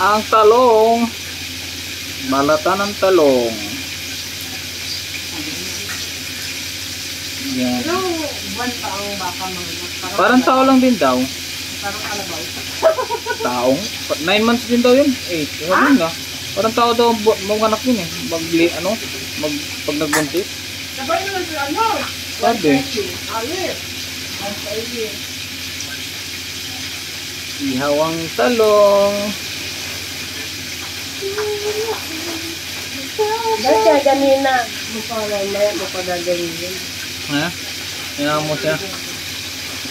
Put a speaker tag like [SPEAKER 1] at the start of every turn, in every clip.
[SPEAKER 1] ang talong. Balatan ng talong. Yan.
[SPEAKER 2] Buwan pa ang baka mga.
[SPEAKER 1] Parang tao lang din daw.
[SPEAKER 2] Parang kalabaw.
[SPEAKER 1] Taong? 9 months din daw yun. 8. Yun na. Parang tao daw mga anak yun eh. Pag nagbuntis.
[SPEAKER 2] Sabay mo lang sa ano?
[SPEAKER 1] Sabi.
[SPEAKER 2] Alip. Ang kaili.
[SPEAKER 1] Ihaw ang talong.
[SPEAKER 2] Dahil ganina. Mukha gagawin yun.
[SPEAKER 1] Ha? Kailangan mo siya.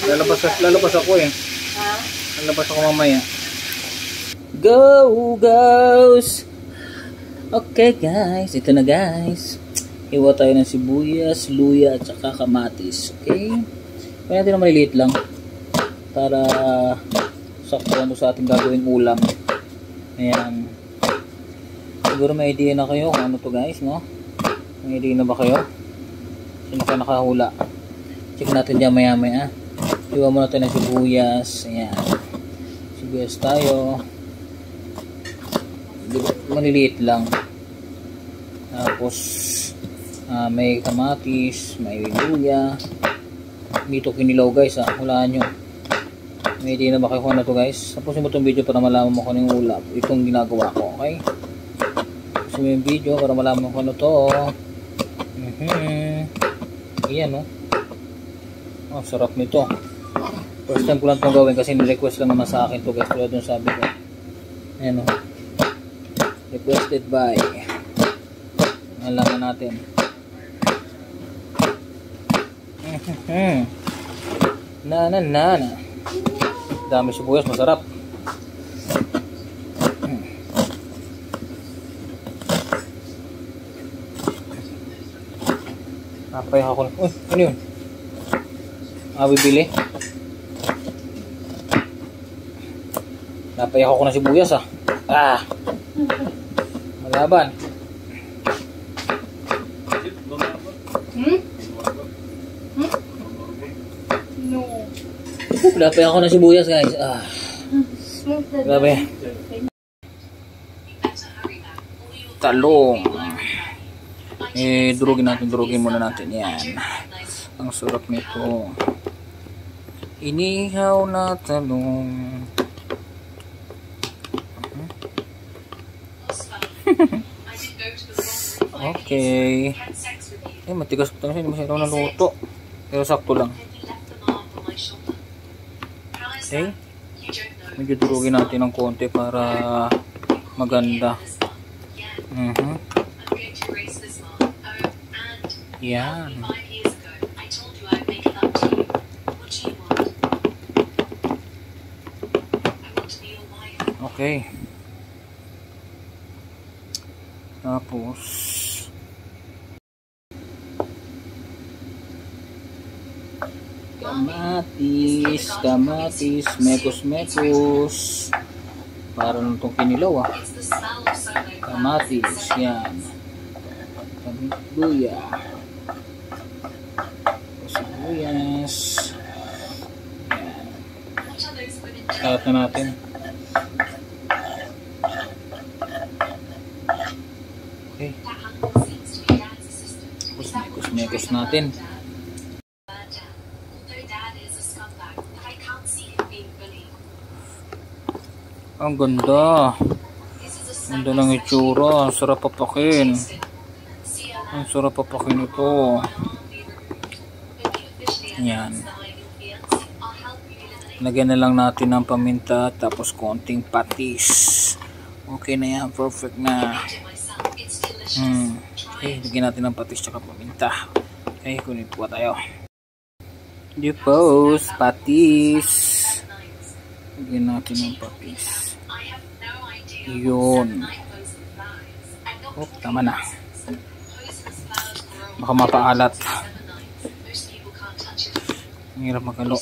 [SPEAKER 1] Lalabas ako eh.
[SPEAKER 2] Ha?
[SPEAKER 1] Lalabas ako mamaya. Go, goes! Okay guys, ito na guys. Hiwa tayo ng sibuyas, luya at saka kamatis. Okay? Kaya natin na maliliit lang. Para sakto ano sa ating gagawing ulam. Ayan. Siguro may idea na kayo kung ano to guys, no? May idea na ba kayo? Sino kayo nakahula? Check natin dyan maya maya. Hiwa muna tayo ng sibuyas. Ayan. Sibuyas tayo. Maliliit lang. Tapos may kamatis, may luya. Dito kinilaw guys ha. Hulaan nyo. May idea na ba kayo kung ano to guys? Tapusin mo itong video para malaman mo kung anong ulam. Itong ginagawa ko. Okay? Tapusin mo yung video para malaman mo kung ano to. Ayan oh. Oh, sarap nito. First time ko lang itong gawin kasi ni-request lang naman sa akin to guys. Tulad yung sabi ko. Ayan oh. Requested by. Alam na natin. Na. Dami sibuyas, masarap. Napayak ako. Uy, ano yun? Bibili. Napayak ako ng sibuyas ah. Malaban.
[SPEAKER 2] No.
[SPEAKER 1] Napayak ako ng sibuyas guys. Grabe. Talong. Durugin muna natin yan. Ang sarap nito. Inihaw na talong. Okay. Matigas ko talaga. Hindi masyadong naluto. Pero sakto lang. Okay. Medyo durugin natin ng konti para maganda. Yan. Okay. Tapos kamatis, mekos. Para nung itong kinilaw kamatis, yan. Luya. Sibuyas. Yan. Start na natin. Okay. Mekos natin. Ang ganda. Ganda ng itsura. Ang sarap papakin. Ang sarap papakin ito. Yan. Lagyan na lang natin ng paminta tapos konting patis. Okay na yan. Perfect na. Okay. Lagyan natin ng patis tsaka paminta. Okay. Kunin po tayo. Dipos. Patis. Lagyan natin ng patis. Yun. Oh, tama na. Baka mapaalat. Ang hirap magalo.